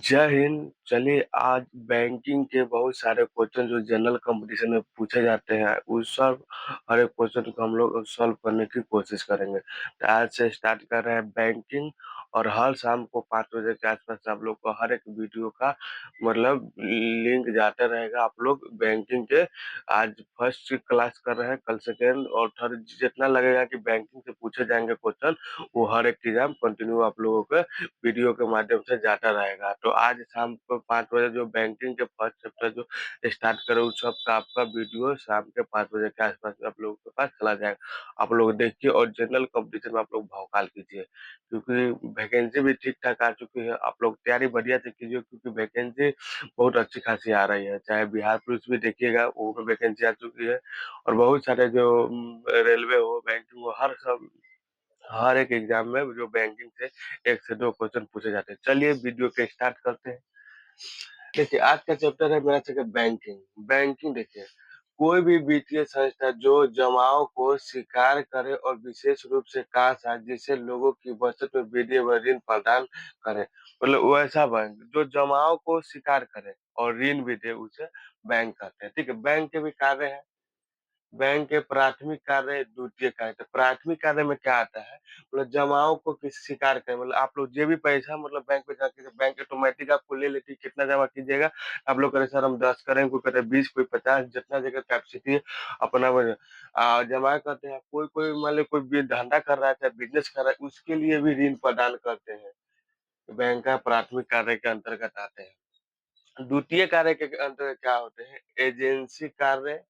जय हिंद। चलिए आज बैंकिंग के बहुत सारे क्वेश्चन जो जनरल कंपटीशन में पूछे जाते हैं उस सब हर एक क्वेश्चन को हम लोग सॉल्व करने की कोशिश करेंगे। तो आज से स्टार्ट कर रहे हैं बैंकिंग। और हर शाम को 5 बजे के आसपास आप लोग को हर एक वीडियो का मतलब लिंक जाता रहेगा। आप लोग बैंकिंग के आज फर्स्ट क्लास कर रहे हैं, कल सेकेंड और थर्ड जितना लगेगा कि बैंकिंग से पूछे जाएंगे क्वेश्चन वो हर एक एग्जाम कंटिन्यू आप लोगों के वीडियो के माध्यम से जाता रहेगा। तो आज शाम को 5 बजे जो बैंकिंग के फर्स्ट चैप्टर जो स्टार्ट करे उस सब का आपका वीडियो शाम के 5 बजे के आसपास में आप लोगों के पास चला जाएगा। आप लोग देखिए और जनरल कंपटीशन में आप लोग भौकाल कीजिए क्योंकि वैकेंसी भी ठीक ठाक आ चुकी है। आप लोग तैयारी बढ़िया से कीजिए क्योंकि वैकेंसी बहुत अच्छी खासी आ रही है। चाहे बिहार पुलिस भी देखिएगा वो भी वैकेंसी आ चुकी है। और बहुत सारे जो रेलवे हो, बैंकिंग हो, हर एक एग्जाम में जो बैंकिंग से 1 से 2 क्वेश्चन पूछे जाते हैं। चलिए वीडियो के स्टार्ट करते हैं। देखिए आज का चैप्टर है मेरा सेकंड बैंकिंग। बैंकिंग देखिए, कोई भी वित्तीय संस्था जो जमाओं को स्वीकार करे और विशेष रूप से कासा जिसे लोगों की बचत में वित्तीय व ऋण प्रदान करे, मतलब वो ऐसा बैंक जो जमाओं को स्वीकार करे और ऋण भी दे उसे बैंक कहते हैं। ठीक है, बैंक के भी कार्य है। बैंक के प्राथमिक कार्य, द्वितीय कार्य। तो प्राथमिक कार्य में क्या आता है, मतलब जमाओं को किसी स्वीकार करें, मतलब आप लोग जो भी पैसा मतलब बैंक में जाके बैंक ऑटोमेटिक आपको ले लेती है, कितना जमा कीजिएगा। आप लोग करें सर हम 10 करें, कोई कहते 20, कोई 50, जितना जगह कैपेसिटी है अपना जमा करते हैं। कोई कोई मान लो कोई भी धंधा कर रहा है चाहे बिजनेस कर रहा है उसके लिए भी ऋण प्रदान करते हैं। बैंक का प्राथमिक कार्य के अंतर्गत आते हैं। द्वितीय कार्य के अंतर्गत क्या होते हैं, एजेंसी कार्य।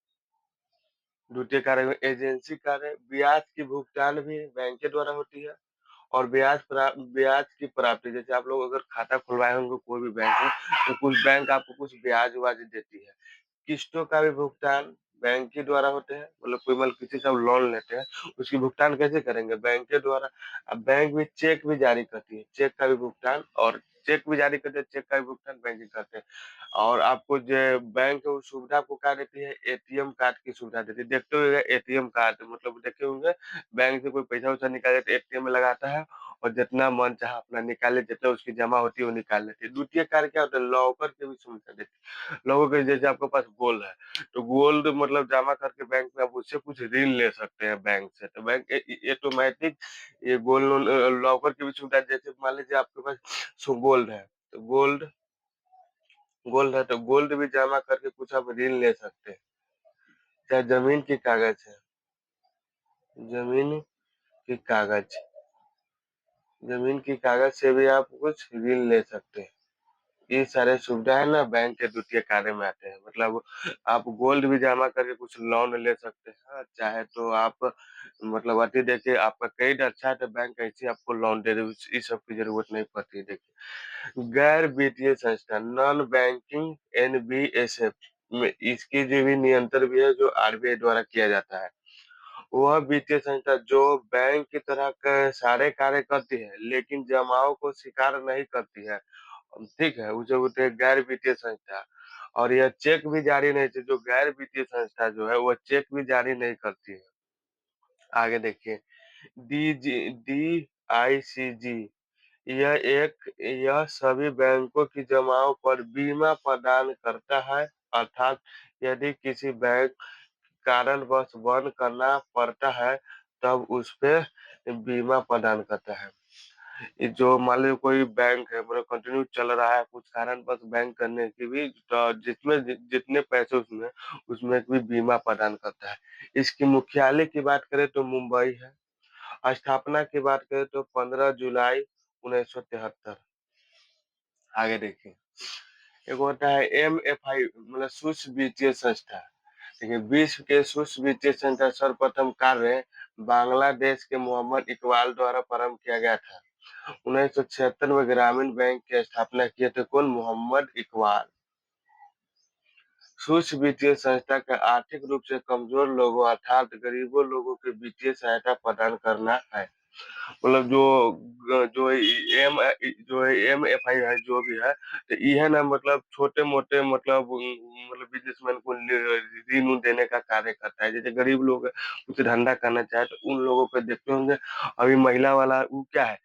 द्वितीय कार्य में एजेंसी कार्य, ब्याज की भुगतान भी बैंक के द्वारा होती है। और ब्याज की प्राप्ति, जैसे आप लोग अगर खाता खुलवाए होंगे कोई भी बैंक में तो कुछ बैंक आपको कुछ ब्याज वाज देती है। किस्तों का भी भुगतान बैंक के द्वारा होते हैं, मतलब कोई मतलब किसी से लोन लेते हैं उसकी भुगतान कैसे करेंगे, बैंक के द्वारा। अब बैंक भी चेक भी जारी करती है, चेक का भी भुगतान और चेक भी जारी करते हैं, चेक का भी भुगतान बैंक ही करते हैं। और आपको जो बैंक है वो सुविधा आपको क्या देती है, एटीएम कार्ड की सुविधा देती है। देखते हुए एटीएम कार्ड मतलब देखे होंगे, बैंक से कोई पैसा वैसा निकाले तो एटीएम में लगाता है और जितना मन चाहा अपना निकाले, जितना उसकी जमा होती है वो निकाल लेती है। द्वितीय कार्य क्या होता है, लॉकर की भी सुविधा देती है। लोगों के जैसे आपके पास गोल्ड है तो गोल्ड मतलब जमा करके बैंक में आप उससे कुछ ऋण ले सकते हैं बैंक से। तो बैंक ऑटोमेटिक ये गोल्ड लोन लॉकर की भी सुविधा, जैसे मान लीजिए आपके पास गोल्ड है तो गोल्ड है तो गोल्ड भी जमा करके कुछ आप ऋण ले सकते हैं। चाहे जमीन की कागज है, जमीन की कागज, जमीन की कागज से भी आप कुछ ऋण ले सकते हैं। ये सारे सुविधा है ना बैंक के द्वितीय कार्य में आते हैं। मतलब आप गोल्ड भी जमा करके कुछ लोन ले सकते हैं, चाहे तो आप मतलब अति देखिए आपका क्रेडिट अच्छा है तो बैंक ऐसे आपको लोन दे दे, इस सब की जरूरत नहीं पड़ती है। देखिए गैर वित्तीय संस्था, नॉन बैंकिंग एनबीएसएफ में इसकी जो भी नियंत्रण भी है जो आरबीआई द्वारा किया जाता है। वह वित्तीय संस्था जो बैंक की तरह के सारे कार्य करती है लेकिन जमाओं को स्वीकार नहीं करती है, ठीक है, उसे बोलते हैं गैर वित्तीय संस्था। और यह चेक भी जारी नहीं, जो गैर वित्तीय संस्था जो है वह चेक भी जारी नहीं करती है। आगे देखिए, डी आई सी जी, यह सभी बैंकों की जमाओं पर बीमा प्रदान करता है। अर्थात यदि किसी बैंक कारणवश बंद करना पड़ता है तब उस पे बीमा प्रदान करता है। ये जो मान लीजिए कोई बैंक है मतलब कंटिन्यू चल रहा है, कुछ कारण बस बैंक करने की भी तो जितने जितने पैसे उसमें उसमें भी बीमा प्रदान करता है। इसकी मुख्यालय की बात करें तो मुंबई है। स्थापना की बात करें तो 15 जुलाई 1973। आगे देखिए, एक होता है MFI मतलब सूक्ष्म वित्तीय संस्था। देखिए विश्व के सूक्ष्म वित्तीय संस्था सर्वप्रथम कार्य बांग्लादेश के मोहम्मद इकबाल द्वारा प्रारंभ किया गया था। 1976 में ग्रामीण बैंक की स्थापना किए थे कौन, मोहम्मद इकबाल। सूक्ष्म वित्तीय संस्था का आर्थिक रूप से कमजोर लोगों अर्थात गरीबों लोगों की वित्तीय सहायता प्रदान करना है। मतलब जो एम जो MFI है जो भी है तो ये ना मतलब छोटे मोटे मतलब बिजनेसमैन को ऋण उन देने का कार्य करता है। जैसे गरीब लोग है, कुछ धंधा करना चाहे तो उन लोगों को देखते होंगे। अभी महिला वाला वो क्या है,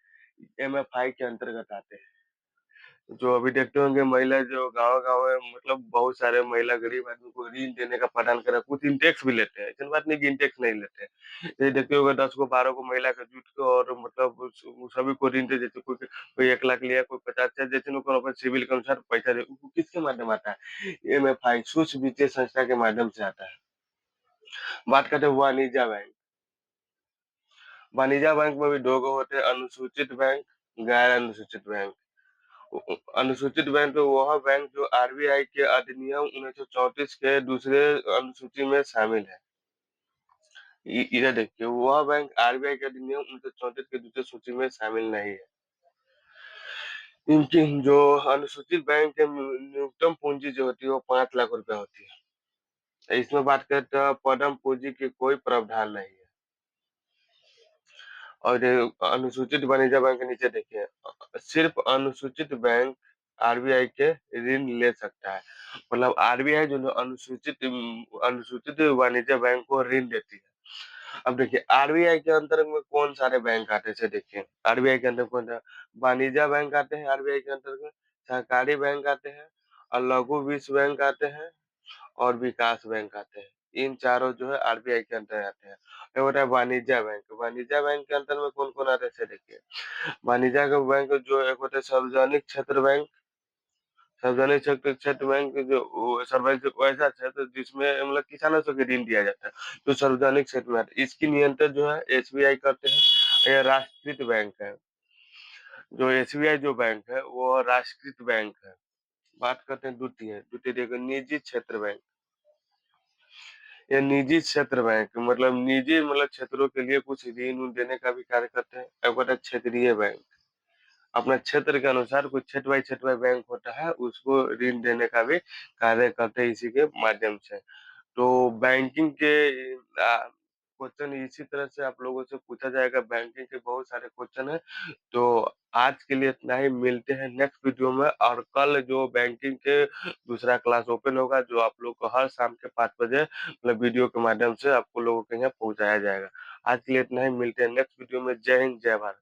MFI के अंतर्गत आते हैं। जो अभी देखते होंगे महिला जो गाँव-गाँव में मतलब बहुत सारे महिला गरीब आदमी को ऋण देने का प्रदान कर रहा है, कुछ इंटेक्स भी लेते हैं, ऐसी बात नहीं कि इंटेक्स नहीं लेते हैं। ये देखते होंगे 10 को 12 को महिला का जुट के और मतलब सभी को ऋण दे देते, कोई 1 लाख लिया, कोई 50 चाहे जैसे लोग को अपन सिविल के अनुसार पैसा दे, वो किसके माध्यम आता है? एमएफआई सूक्ष्म वित्तीय संस्था के माध्यम से आता है। बात करते हैं वाणिज्य बैंक। वाणिज्य बैंक में भी 2 गो होते हैं, अनुसूचित बैंक, गैर अनुसूचित बैंक। अनुसूचित बैंक तो वह बैंक जो आरबीआई के अधिनियम 1934 के दूसरे अनुसूची में शामिल है। इधर देखिए वह बैंक आरबीआई के अधिनियम 1934 के दूसरे सूची में शामिल नहीं है। इनकी जो अनुसूचित बैंक के न्यूनतम पूंजी जो होती है वो 5 लाख रुपया होती है। इसमें बात करें तो पदम पूंजी की कोई प्रावधान नहीं है। और ये अनुसूचित वाणिज्य बैंक के नीचे देखिए सिर्फ अनुसूचित बैंक आरबीआई के ऋण ले सकता है। मतलब आरबीआई जो है अनुसूचित वाणिज्य बैंक को ऋण देती है। अब देखिए आरबीआई के अंतर्गत में कौन सारे बैंक आते हैं इसे देखिए। आरबीआई के अंदर कौन सा वाणिज्य बैंक आते हैं, आरबीआई के अंतर्गत सहकारी बैंक आते हैं और लघु वित्त बैंक आते हैं और विकास बैंक आते हैं। इन चारों जो है आरबीआई के अंदर आते हैं। एक होता है वाणिज्य बैंक। वाणिज्य बैंक के अंदर में कौन-कौन आते हैं इसे देखिए। वाणिज्य का बैंक जो एक होता है सार्वजनिक क्षेत्र बैंक। सार्वजनिक क्षेत्र क्षेत्र बैंक जो वो सार्वजनिक वैसा क्षेत्र जिसमें मतलब किसानों से ऋण दिया जाता है, जो सार्वजनिक क्षेत्र में आता है। इसकी नियंत्रण जो है एसबीआई करते हैं। ये राष्ट्रीयकृत बैंक है। जो एसबीआई जो बैंक है वो राष्ट्रीयकृत बैंक है। बात करते हैं द्वितीय, द्वितीय देखो निजी क्षेत्र बैंक। ये निजी क्षेत्र बैंक मतलब निजी मतलब क्षेत्रों के लिए कुछ ऋण देने का भी कार्य करते हैं। एक होता है क्षेत्रीय बैंक। अपना क्षेत्र के अनुसार कुछ क्षेत्र बाय बैंक होता है, उसको ऋण देने का भी कार्य करते हैं इसी के माध्यम से। तो बैंकिंग के क्वेश्चन इसी तरह से आप लोगों से पूछा जाएगा। बैंकिंग के बहुत सारे क्वेश्चन है। तो आज के लिए इतना ही, मिलते हैं नेक्स्ट वीडियो में। और कल जो बैंकिंग के दूसरा क्लास ओपन होगा जो आप लोग को हर शाम के 5 बजे मतलब वीडियो के माध्यम से आपको लोगों के यहाँ पहुँचाया जाएगा। आज के लिए इतना ही, मिलते हैं नेक्स्ट वीडियो में। जय हिंद, जय भारत।